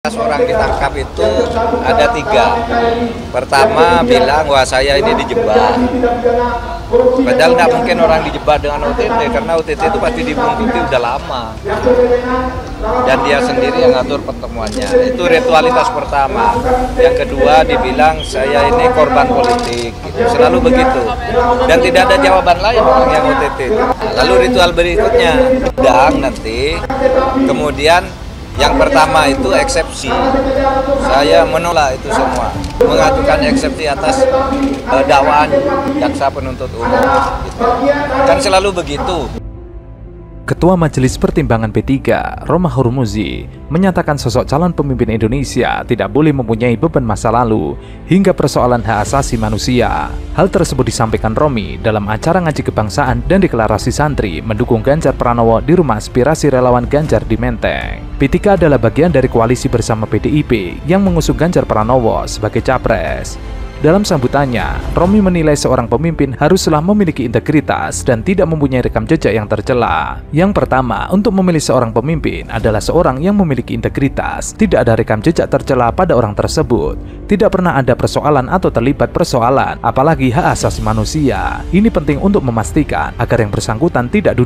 Orang ditangkap itu ada 3. Pertama bilang wah saya ini dijebak. Padahal nggak mungkin orang dijebak dengan OTT karena OTT itu pasti dibuntuti udah lama. Dan dia sendiri yang ngatur pertemuannya. Itu ritualitas pertama. Yang kedua dibilang saya ini korban politik. Selalu begitu. Dan tidak ada jawaban lain orang yang OTT. Lalu ritual berikutnya sidang nanti. Kemudian yang pertama itu eksepsi. Saya menolak itu semua. Mengajukan eksepsi atas dakwaan jaksa penuntut umum. Gitu. Kan selalu begitu. Ketua Majelis Pertimbangan P3, Romah Hurmuzi, menyatakan sosok calon pemimpin Indonesia tidak boleh mempunyai beban masa lalu hingga persoalan hak asasi manusia. Hal tersebut disampaikan Romi dalam acara ngaji kebangsaan dan deklarasi santri mendukung Ganjar Pranowo di Rumah Aspirasi Relawan Ganjar di Menteng. P3 adalah bagian dari koalisi bersama PDIP yang mengusung Ganjar Pranowo sebagai capres. Dalam sambutannya, Romi menilai seorang pemimpin haruslah memiliki integritas dan tidak mempunyai rekam jejak yang tercela. Yang pertama, untuk memilih seorang pemimpin adalah seorang yang memiliki integritas, tidak ada rekam jejak tercela pada orang tersebut, tidak pernah ada persoalan atau terlibat persoalan, apalagi hak asasi manusia. Ini penting untuk memastikan agar yang bersangkutan tidak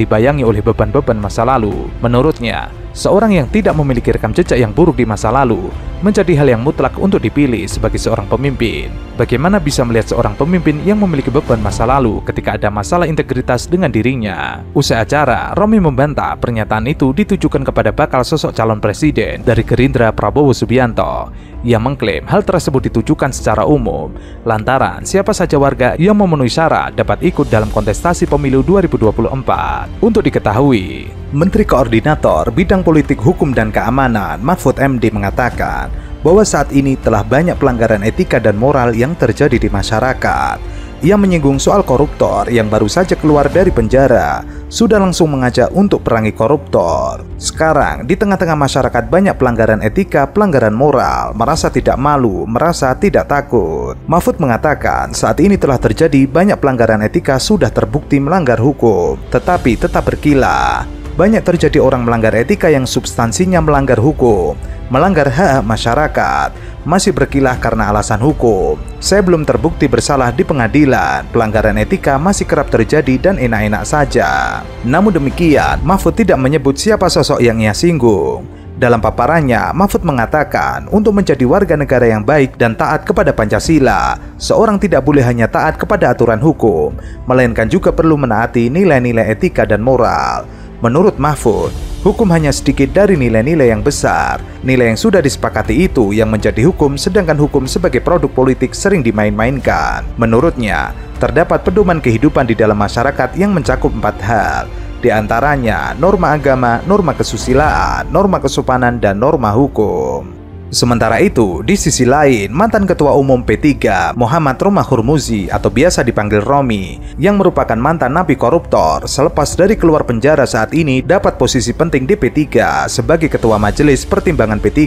dibayangi oleh beban-beban masa lalu. Menurutnya, seorang yang tidak memiliki rekam jejak yang buruk di masa lalu menjadi hal yang mutlak untuk dipilih sebagai seorang pemimpin. Bagaimana bisa melihat seorang pemimpin yang memiliki beban masa lalu ketika ada masalah integritas dengan dirinya? Usai acara, Romi membantah pernyataan itu ditujukan kepada bakal sosok calon presiden dari Gerindra Prabowo Subianto. Ia mengklaim hal tersebut ditujukan secara umum, lantaran siapa saja warga yang memenuhi syarat dapat ikut dalam kontestasi pemilu 2024. Untuk diketahui, Menteri Koordinator Bidang Politik Hukum dan Keamanan Mahfud MD mengatakan bahwa saat ini telah banyak pelanggaran etika dan moral yang terjadi di masyarakat. Ia menyinggung soal koruptor yang baru saja keluar dari penjara, sudah langsung mengajak untuk perangi koruptor. Sekarang, di tengah-tengah masyarakat banyak pelanggaran etika, pelanggaran moral, merasa tidak malu, merasa tidak takut. Mahfud mengatakan saat ini telah terjadi banyak pelanggaran etika sudah terbukti melanggar hukum, tetapi tetap berkilah. Banyak terjadi orang melanggar etika yang substansinya melanggar hukum, melanggar hak masyarakat, masih berkilah karena alasan hukum. Saya belum terbukti bersalah di pengadilan, pelanggaran etika masih kerap terjadi dan enak-enak saja. Namun demikian, Mahfud tidak menyebut siapa sosok yang ia singgung. Dalam paparannya, Mahfud mengatakan untuk menjadi warga negara yang baik dan taat kepada Pancasila, seorang tidak boleh hanya taat kepada aturan hukum, melainkan juga perlu menaati nilai-nilai etika dan moral. Menurut Mahfud, hukum hanya sedikit dari nilai-nilai yang besar. Nilai yang sudah disepakati itu yang menjadi hukum, sedangkan hukum sebagai produk politik sering dimain-mainkan. Menurutnya, terdapat pedoman kehidupan di dalam masyarakat yang mencakup 4 hal. Di antaranya, norma agama, norma kesusilaan, norma kesopanan, dan norma hukum. Sementara itu, di sisi lain, mantan Ketua Umum P3, Muhammad Romah Hurmuzi atau biasa dipanggil Romi, yang merupakan mantan napi koruptor, selepas dari keluar penjara saat ini dapat posisi penting di P3 sebagai Ketua Majelis Pertimbangan P3.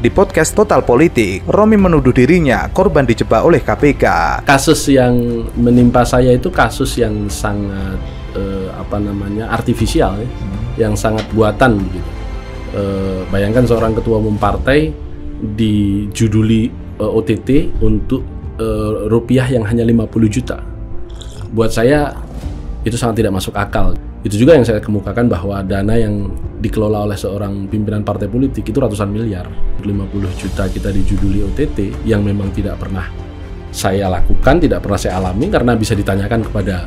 Di podcast Total Politik, Romi menuduh dirinya korban dijebak oleh KPK. Kasus yang menimpa saya itu kasus yang sangat artifisial, yang sangat buatan begitu. Bayangkan seorang ketua umum partai dijuduli OTT untuk rupiah yang hanya 50 juta. Buat saya itu sangat tidak masuk akal. Itu juga yang saya kemukakan bahwa dana yang dikelola oleh seorang pimpinan partai politik itu ratusan miliar. 50 juta kita dijuduli OTT yang memang tidak pernah saya lakukan, tidak pernah saya alami, karena bisa ditanyakan kepada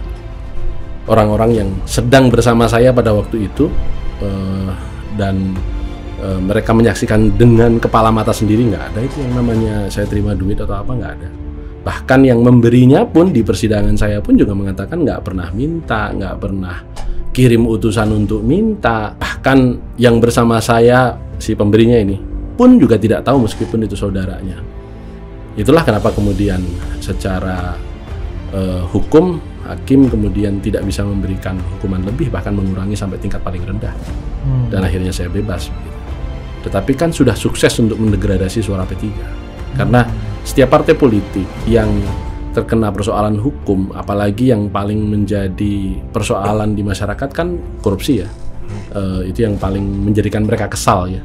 orang-orang yang sedang bersama saya pada waktu itu, dan mereka menyaksikan dengan kepala mata sendiri. Nggak ada itu yang namanya saya terima duit atau apa, nggak ada. Bahkan yang memberinya pun di persidangan saya pun juga mengatakan nggak pernah minta, nggak pernah kirim utusan untuk minta. Bahkan yang bersama saya, si pemberinya ini pun juga tidak tahu meskipun itu saudaranya. Itulah kenapa kemudian secara hukum hakim kemudian tidak bisa memberikan hukuman lebih, bahkan mengurangi sampai tingkat paling rendah. Dan akhirnya saya bebas. Tetapi kan sudah sukses untuk mendegradasi suara P3. Karena setiap partai politik yang terkena persoalan hukum, apalagi yang paling menjadi persoalan di masyarakat kan korupsi ya. Itu yang paling menjadikan mereka kesal ya.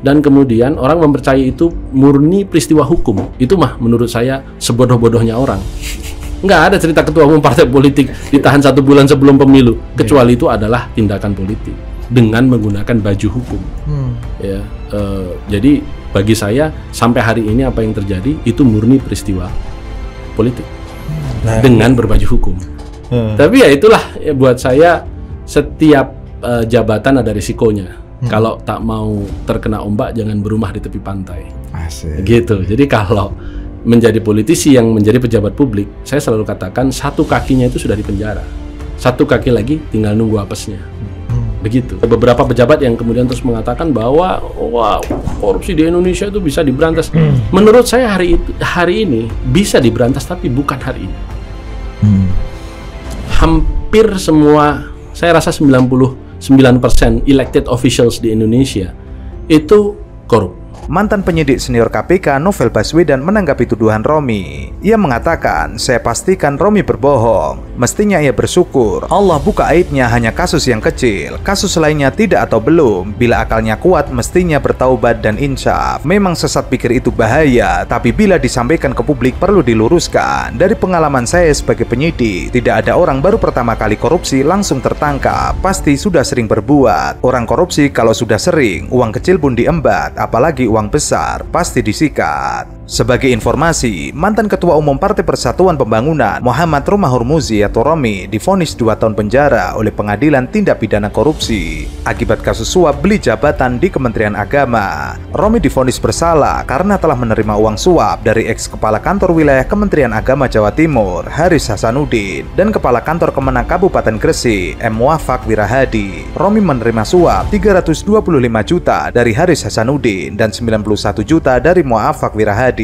dan kemudian orang mempercayai itu murni peristiwa hukum. Itu mah menurut saya sebodoh-bodohnya orang. Nggak ada cerita ketua umum partai politik ditahan 1 bulan sebelum pemilu, kecuali itu adalah tindakan politik dengan menggunakan baju hukum. Ya, jadi bagi saya sampai hari ini apa yang terjadi itu murni peristiwa politik dengan berbaju hukum. Tapi ya itulah ya, buat saya setiap jabatan ada risikonya. Kalau tak mau terkena ombak, jangan berumah di tepi pantai. Asik. Gitu. Jadi kalau menjadi politisi yang menjadi pejabat publik, saya selalu katakan satu kakinya itu sudah di penjara, satu kaki lagi tinggal nunggu apesnya. Begitu. Beberapa pejabat yang kemudian terus mengatakan bahwa wah, korupsi di Indonesia itu bisa diberantas. Menurut saya hari ini bisa diberantas, tapi bukan hari ini. Hampir semua, saya rasa 99% elected officials di Indonesia itu korup. Mantan penyidik senior KPK Novel Baswedan menanggapi tuduhan Romi. Ia mengatakan, saya pastikan Romi berbohong. Mestinya ia bersyukur Allah buka aibnya hanya kasus yang kecil. Kasus lainnya tidak atau belum. Bila akalnya kuat mestinya bertaubat dan insaf. Memang sesat pikir itu bahaya, tapi bila disampaikan ke publik perlu diluruskan. Dari pengalaman saya sebagai penyidik, tidak ada orang baru pertama kali korupsi langsung tertangkap. Pasti sudah sering berbuat. Orang korupsi kalau sudah sering, uang kecil pun diembat, apalagi uang besar pasti disikat. Sebagai informasi, mantan Ketua Umum Partai Persatuan Pembangunan Muhammad Romah Hurmuzi atau Romi divonis 2 tahun penjara oleh Pengadilan Tindak Pidana Korupsi akibat kasus suap beli jabatan di Kementerian Agama. Romi divonis bersalah karena telah menerima uang suap dari ex Kepala Kantor Wilayah Kementerian Agama Jawa Timur Haris Hasanuddin dan Kepala Kantor Kemenak Kabupaten Gresik M. Muafak Wirahadi. Romi menerima suap 325 juta dari Haris Hasanuddin dan 91 juta dari Muafak Wirahadi.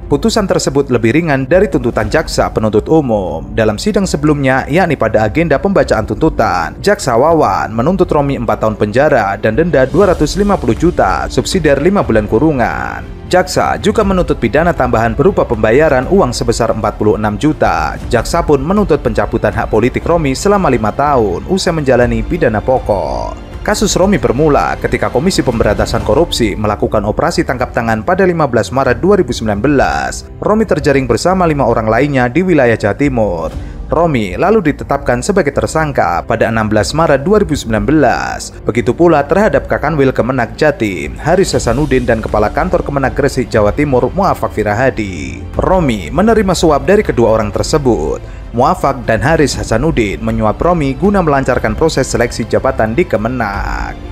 Putusan tersebut lebih ringan dari tuntutan jaksa penuntut umum. Dalam sidang sebelumnya, yakni pada agenda pembacaan tuntutan, jaksa Wawan menuntut Romi 4 tahun penjara dan denda 250 juta, subsidiar 5 bulan kurungan. Jaksa juga menuntut pidana tambahan berupa pembayaran uang sebesar 46 juta. Jaksa pun menuntut pencabutan hak politik Romi selama 5 tahun usai menjalani pidana pokok. Kasus Romi bermula ketika Komisi Pemberantasan Korupsi melakukan operasi tangkap tangan pada 15 Maret 2019. Romi terjaring bersama 5 orang lainnya di wilayah Jawa Timur. Romi lalu ditetapkan sebagai tersangka pada 16 Maret 2019. Begitu pula terhadap Kakanwil Kemenak Jatim, Haris Hasanuddin dan Kepala Kantor Kemenak Gresik Jawa Timur Muafak Wirahadi. Romi menerima suap dari kedua orang tersebut. Muafak dan Haris Hasanuddin menyuap Romi guna melancarkan proses seleksi jabatan di Kemenak.